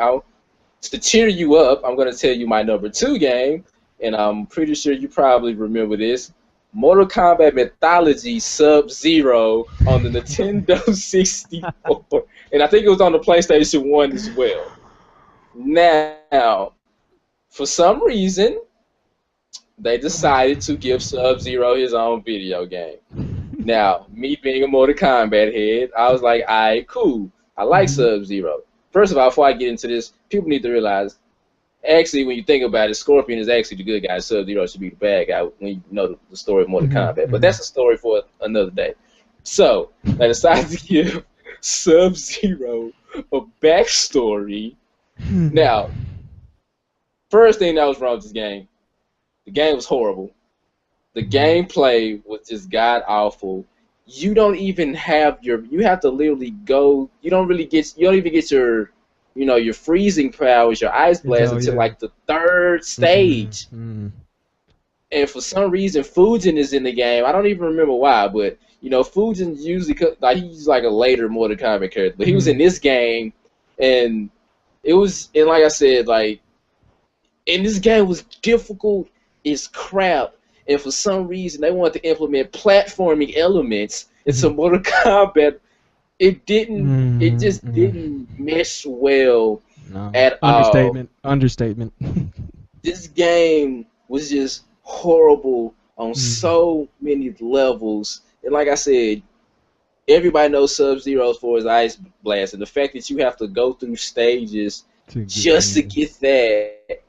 to cheer you up, I'm going to tell you my number 2 game, and I'm pretty sure you probably remember this. Mortal Kombat Mythology Sub-Zero on the Nintendo 64. And I think it was on the PlayStation 1 as well. Now, for some reason, they decided to give Sub-Zero his own video game. Now, me being a Mortal Kombat head, I was like, alright, cool. I like Sub-Zero. First of all, before I get into this, people need to realize, actually, when you think about it, Scorpion is actually the good guy. Sub-Zero should be the bad guy when you know the story of Mortal Kombat. But that's a story for another day. So, I decided to give Sub-Zero a backstory. Now, first thing that was wrong with this game, the game was horrible. The gameplay was just god-awful. You don't even have you have to literally go, you don't even get your, you know, your freezing powers, your ice blast until like the 3rd stage. And for some reason, Fujin is in the game. I don't even remember why, but you know, Fujin usually, like, he's like a later Mortal Kombat character, but he was in this game, and it was, and like I said, like, and this game was difficult as crap. And for some reason, they wanted to implement platforming elements into Mortal Kombat. It didn't. It just didn't mesh well at all. Understatement. This game was just horrible on so many levels. And like I said, everybody knows Sub-Zero for his ice blast, and the fact that you have to go through stages just to get that.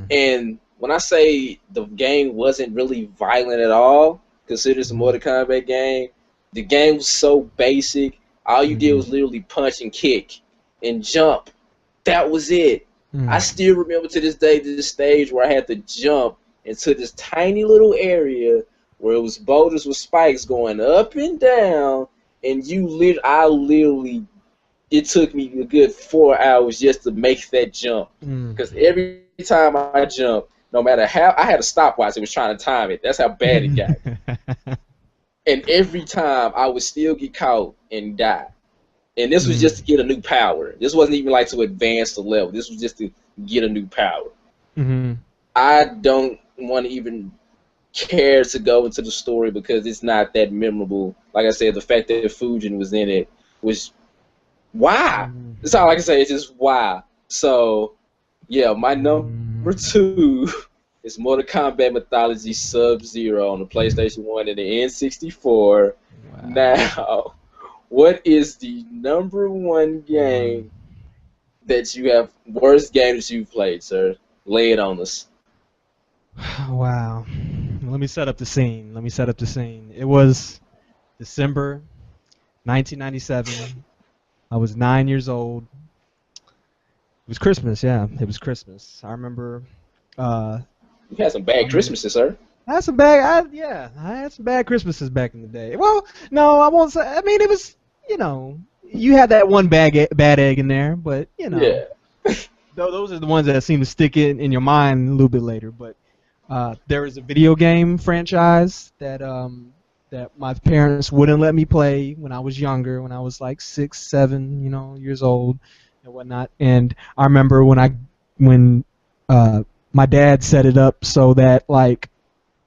And when I say the game wasn't really violent at all, consider it's a Mortal Kombat game, the game was so basic. All you did was literally punch and kick and jump. That was it. I still remember to this day this stage where I had to jump into this tiny little area where it was boulders with spikes going up and down, and I literally, it took me a good 4 hours just to make that jump. Because every time I jumped, no matter how, I had a stopwatch that was trying to time it. That's how bad it got. And every time I would still get caught and die. And this was just to get a new power. This wasn't even like to advance the level. This was just to get a new power. I don't want to even care to go into the story because it's not that memorable. Like I said, the fact that Fujin was in it was why. That's all I can say. It's just why. So, yeah, my number 2 is Mortal Kombat Mythology Sub-Zero on the PlayStation 1 and the N64. Wow. Now, what is the number 1 game that you have, worst game that you've played, sir? Lay it on us. Wow. Let me set up the scene. It was December 1997. I was 9 years old. It was Christmas, yeah. It was Christmas. I remember. You had some bad Christmases, sir. I had some bad Christmases back in the day. Well, no, I won't say. I mean, it was, you know, you had that one bad egg in there, but you know, yeah. Those are the ones that seem to stick in your mind a little bit later. But there was a video game franchise that that my parents wouldn't let me play when I was younger, when I was like 6, 7, years old and whatnot. And I remember when my dad set it up so that like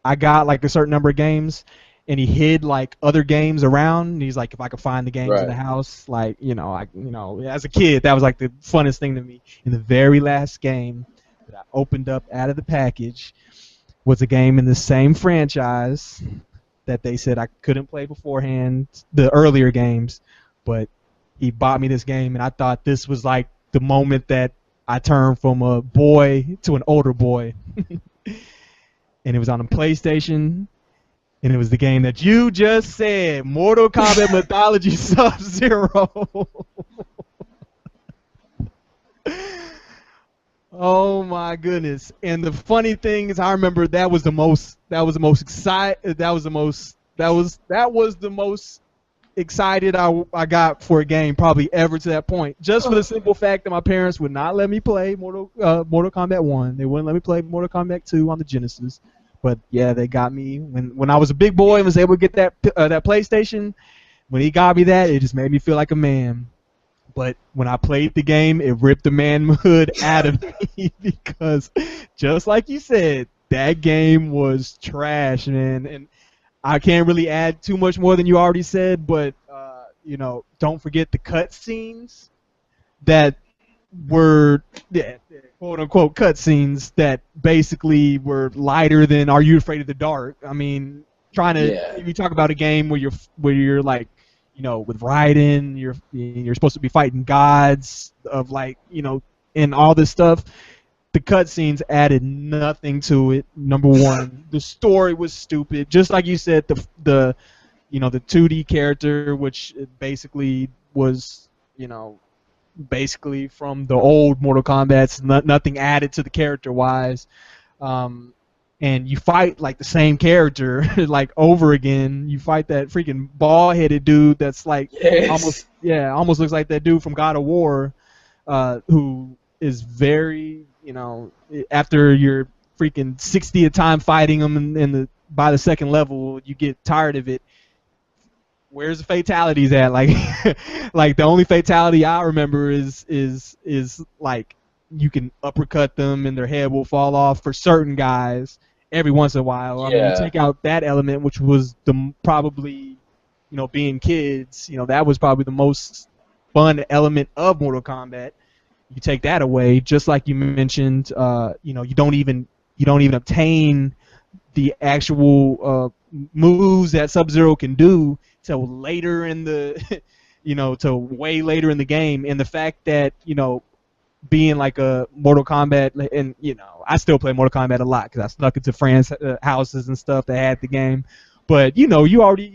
I got like a certain number of games, and he hid like other games around. And he's like, if I could find the games in the house, like as a kid, that was like the funnest thing to me. And the very last game that opened up out of the package was a game in the same franchise that they said I couldn't play beforehand, the earlier games, but he bought me this game, and I thought this was like the moment that I turned from a boy to an older boy. And it was on a PlayStation, and it was the game that you just said, Mortal Kombat Mythology Sub-Zero. Oh my goodness! And the funny thing is, I remember that was the most excited I got for a game probably ever to that point. Just for the simple fact that my parents would not let me play Mortal Kombat 1. They wouldn't let me play Mortal Kombat 2 on the Genesis. But yeah, they got me when I was a big boy and was able to get that PlayStation. When he got me that, it just made me feel like a man. But when I played the game, it ripped the manhood out of me because, just like you said, that game was trash, man. And I can't really add too much more than you already said, but don't forget the cutscenes that were quote unquote cutscenes that basically were lighter than Are You Afraid of the Dark? I mean, you talk about a game where you're like, with Raiden, you're supposed to be fighting gods of and all this stuff. The cutscenes added nothing to it. Number one, the story was stupid. Just like you said, the 2D character, which basically was basically from the old Mortal Kombat's, nothing added to the character wise. And you fight like the same character like over again. You fight that freaking bald-headed dude that's like almost looks like that dude from God of War, who is very after you're freaking 60th time fighting him by the second level, you get tired of it. Where's the fatalities at? Like like the only fatality I remember is like you can uppercut them and their head will fall off for certain guys every once in a while. I mean, you take out that element, which was probably, being kids, that was probably the most fun element of Mortal Kombat. You take that away, just like you mentioned, you don't even obtain the actual moves that Sub-Zero can do till later in the, till way later in the game. And the fact that, being like a Mortal Kombat, and I still play Mortal Kombat a lot because I snuck into friends' houses and stuff that had the game. But you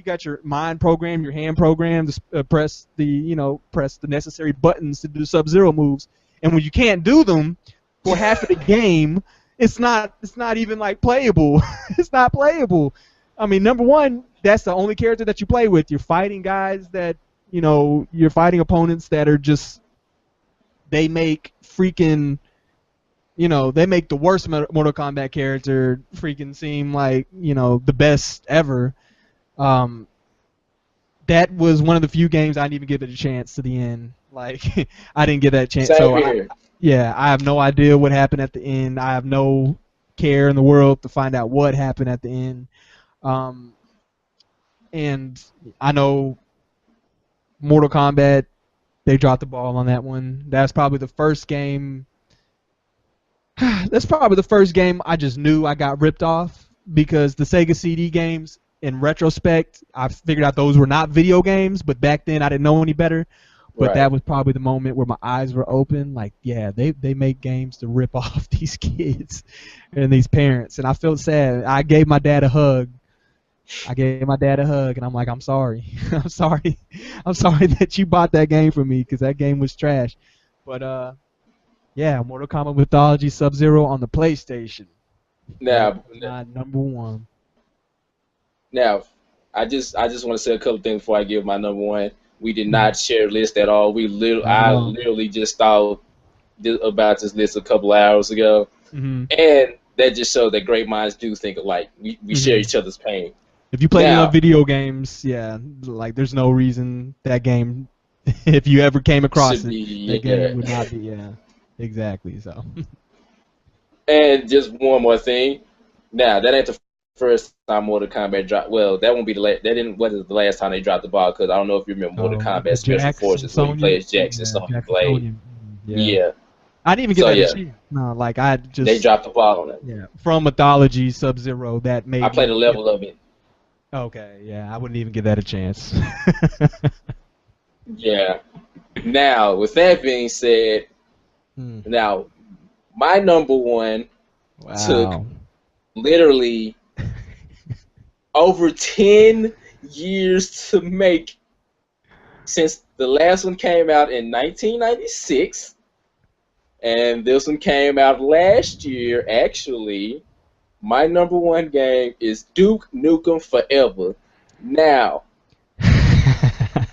got your mind program, your hand program to press the necessary buttons to do Sub-Zero moves. And when you can't do them for half of the game, it's not even like playable. It's not playable. I mean, number one, that's the only character that you play with. You're fighting guys that you're fighting opponents that are just. They make freaking, they make the worst Mortal Kombat character freaking seem like, the best ever. That was one of the few games I didn't even give it a chance to the end. Like, I didn't get that chance. I have no idea what happened at the end. I have no care in the world to find out what happened at the end. And I know Mortal Kombat, they dropped the ball on that one. That's probably the first game. That's probably the first game I just knew I got ripped off, because the Sega CD games, in retrospect, I figured out those were not video games, but back then I didn't know any better. But that was probably the moment where my eyes were open. Like, yeah, they make games to rip off these kids and these parents. And I felt sad. I gave my dad a hug. And I'm like, I'm sorry. I'm sorry that you bought that game for me, because that game was trash. But, yeah, Mortal Kombat Mythology Sub-Zero on the PlayStation. Now, number one. Now, I just want to say a couple things before I give my number one. We did not share a list at all. I literally just thought about this list a couple hours ago. Mm-hmm. And that just showed that great minds do think alike. We share each other's pain. If you play enough video games, like there's no reason that game, if you ever came across it, game would not be, exactly, so. And just one more thing. Now, that ain't the first time Mortal Kombat dropped. Well, that won't be the last. That didn't. What is the last time they dropped the ball? Because I don't know if you remember Mortal Kombat Special Forces, where you play as Jax and Sonya Blade. Yeah. I didn't even get So that yeah, achievement. No, like I they just dropped the ball on it. yeah from Mythology Sub-Zero that I made played a me. level of it. Okay, yeah, I wouldn't even give that a chance. Yeah. Now, with that being said, Hmm. now my number one took Wow. literally over 10 years to make since the last one came out in 1996, and this one came out last year, actually. My number one game is Duke Nukem Forever. Now,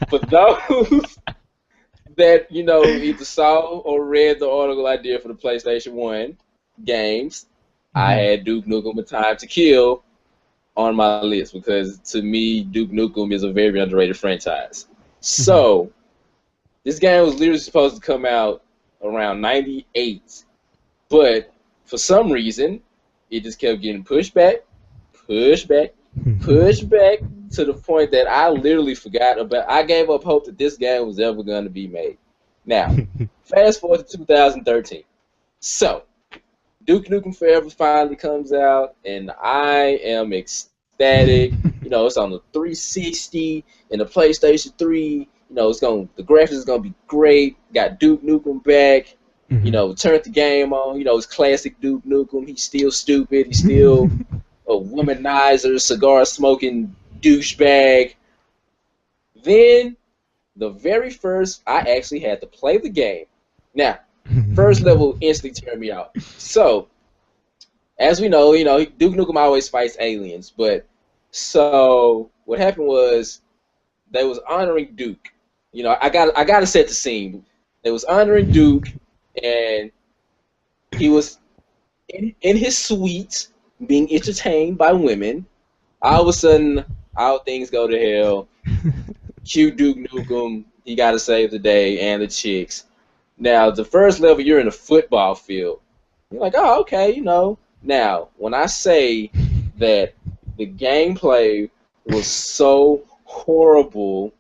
for those that, either saw or read the article I did for the PlayStation 1 games, I Mhm. had Duke Nukem A Time to Kill on my list because to me, Duke Nukem is a very underrated franchise. Mhm. So, this game was literally supposed to come out around 98, but for some reason, it just kept getting pushed back, pushed back to the point that I literally forgot about. I gave up hope that this game was ever going to be made. Now, fast forward to 2013. So, Duke Nukem Forever finally comes out, and I am ecstatic. It's on the 360 and the PlayStation 3. The graphics is gonna be great. Got Duke Nukem back. Mhm. Turned the game on. It's classic Duke Nukem. He's still stupid. He's still a womanizer, cigar smoking douchebag. Then the very first, I actually had to play the game. Now, first level instantly turned me out. So, as we know, Duke Nukem always fights aliens. But so what happened was they was honoring Duke. I got to set the scene. They was honoring Duke, and he was in his suite being entertained by women. All of a sudden, all things go to hell. Cue Duke Nukem. He got to save the day and the chicks. Now, the first level, you're in a football field. You're like, oh, okay, Now, when I say that the gameplay was so horrible,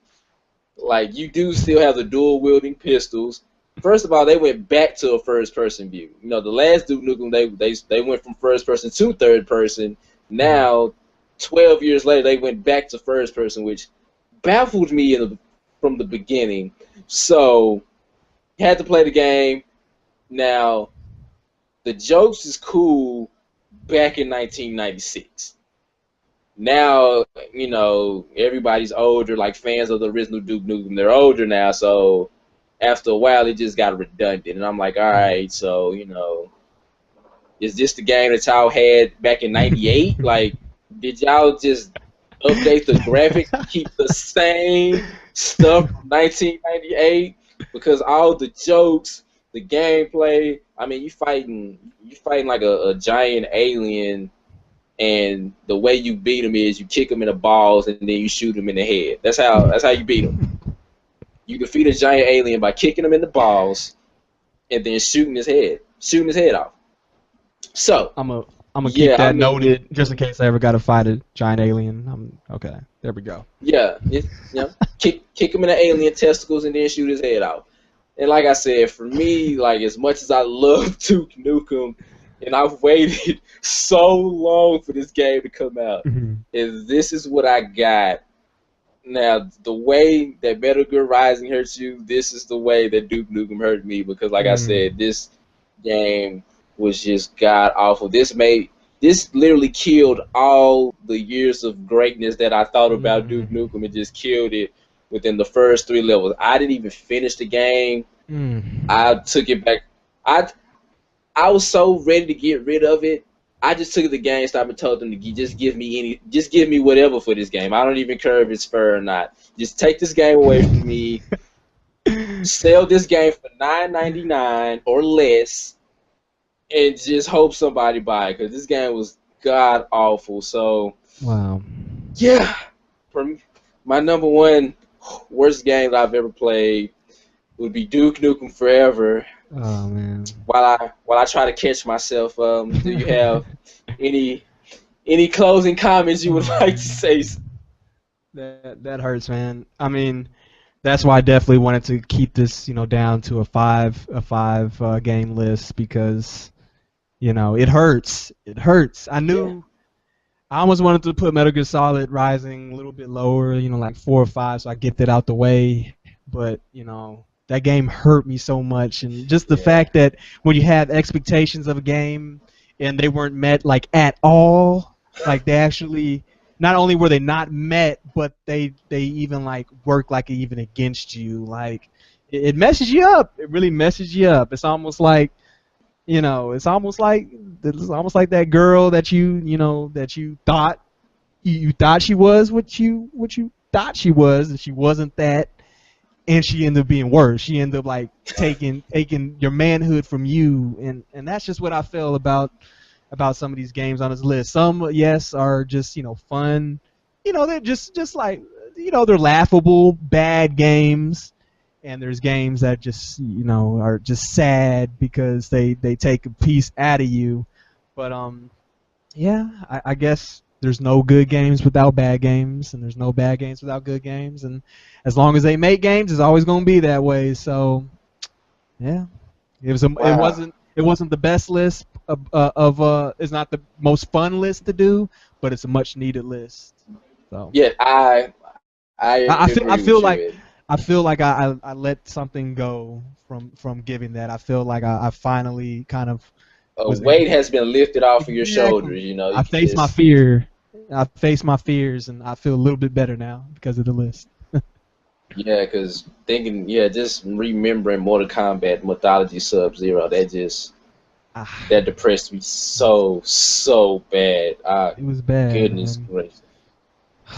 like you do still have the dual wielding pistols. First of all, they went back to a first person view. The last Duke Nukem they went from first person to third person. Now, 12 years later, they went back to first person, which baffled me from the beginning. So, had to play the game. Now, the jokes is cool back in 1996. Now, everybody's older, like fans of the original Duke Nukem, they're older now, so after a while it just got redundant. And I'm like, all right, so, is this the game that y'all had back in 98? Like, did y'all just update the graphics to keep the same stuff from 1998? Because all the jokes, the gameplay, I mean, you fighting like a giant alien, and the way you beat him is you kick him in the balls and then you shoot him in the head. That's how you beat him. You defeat a giant alien by kicking him in the balls and then shooting his head off. So, I'm gonna keep yeah, I that mean, noted just in case I ever got to fight a giant alien. Okay. There we go. yeah, kick him in the alien testicles and then shoot his head off. And like I said, for me, like as much as I love Duke Nukem, and I've waited so long for this game to come out, Mhm. this is what I got. Now, the way that Metal Gear Rising hurts you, this is the way that Duke Nukem hurt me because, like I Mm. said, this game was just god awful. This literally killed all the years of greatness that I thought about Duke Mm. Nukem. It just killed it within the first 3 levels. I didn't even finish the game. Mm. I took it back. I was so ready to get rid of it. I just took it to GameStop and told them to just give me whatever for this game. I don't even care if it's fair or not. Just take this game away from me. Sell this game for $9.99 or less, and just hope somebody buy it because this game was god awful. So Wow. yeah, for me, my number one worst game that I've ever played would be Duke Nukem Forever. Oh man. While I try to catch myself, do you have any closing comments you would like to say? That hurts, man. I mean, that's why I definitely wanted to keep this, down to a five game list because, it hurts. It hurts. Yeah. I almost wanted to put Metal Gear Solid Rising a little bit lower, like 4 or 5, so I get that out the way. But that game hurt me so much, and just the Yeah. fact that when you have expectations of a game and they weren't met like at all, like they actually not only were they not met, but they even like work like even against you. Like it messes you up. It really messes you up. It's almost like it's almost like that girl that you thought you thought she was what you thought she was, and she wasn't that, and she ended up being worse. She ended up like taking your manhood from you, and that's just what I feel about some of these games on this list. Some, yes, are just fun. They're just like they're laughable bad games, and there's games that just are just sad because they take a piece out of you. But yeah, I guess there's no good games without bad games, and there's no bad games without good games, and as long as they make games, it's always going to be that way. So yeah, Wow. it wasn't the best list it's not the most fun list to do, but it's a much needed list. So Yeah, I I feel I agree feel with like you. I feel like I let something go from giving that. I feel like I finally kind of A was able weight to has been lifted off of your shoulders. exactly. You know, you I can faced my just fear. I faced my fears, and I feel a little bit better now because of the list. yeah, because thinking just remembering Mortal Kombat Mythology Sub Zero Ah, that depressed me so bad. it was bad, Goodness man. gracious.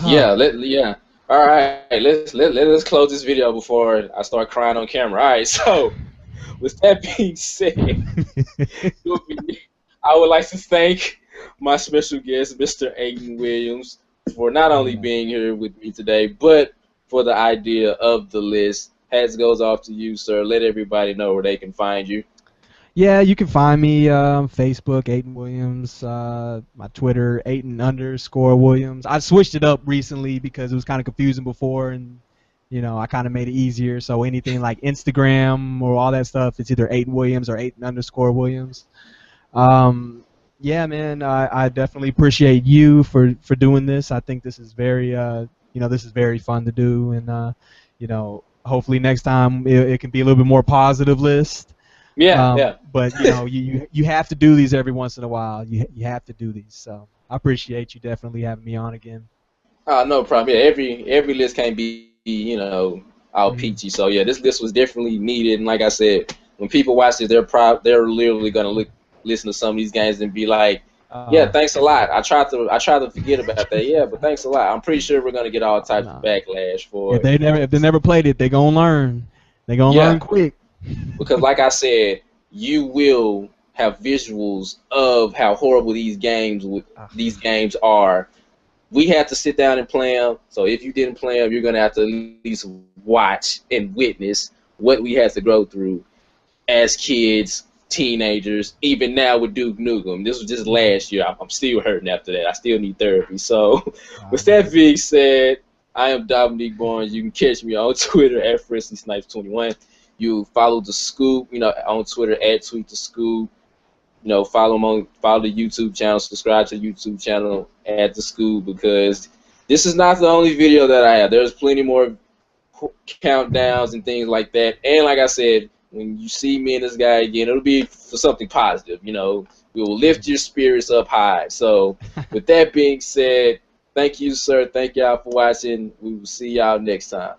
Yeah. All right, let's close this video before I start crying on camera. All right, so with that being said, I would like to thank my special guest, Mr. Aiden Williams, for not only Yeah. being here with me today, but for the idea of the list. Hats goes off to you, sir. Let everybody know where they can find you. Yeah, you can find me Facebook, Aiden Williams, my Twitter, Aiden_Williams. I switched it up recently because it was kind of confusing before, and I kind of made it easier. So anything like Instagram or all that stuff, it's either Aiden Williams or Aiden_Williams. Um, yeah, man, I definitely appreciate you for doing this. I think this is this is very fun to do, and hopefully next time it can be a little bit more positive list. Yeah. But you have to do these every once in a while. You have to do these. So I appreciate you definitely having me on again. No problem. Yeah, every list can't be all Mhm. peachy. So yeah, this list was definitely needed. And like I said, when people watch this, they're literally gonna listen to some of these games and be like, yeah, Uh, thanks a lot. I tried to forget about that. Yeah, but thanks a lot. I'm pretty sure we're gonna get all types of nah. backlash for If it. they never played it, they gonna learn. They gonna learn Yeah, quick. because like I said, you will have visuals of how horrible Ah, these games are. We had to sit down and play them. So if you didn't play them, you're gonna have to at least watch and witness what we had to go through as kids, teenagers, even now with Duke Nukem. This was just last year. I'm still hurting after that. I still need therapy. So with that man. being said, I am Dominique Barnes. You can catch me on Twitter at FriendlySnipes21. You follow the Scoop, on Twitter at Tweet the Scoop. Follow the YouTube channel, subscribe to the YouTube channel at the School, because this is not the only video that I have. There's plenty more countdowns and things like that. And like I said, when you see me and this guy again, it'll be for something positive. We will lift your spirits up high. So with that being said, thank you, sir. Thank y'all for watching. We will see y'all next time.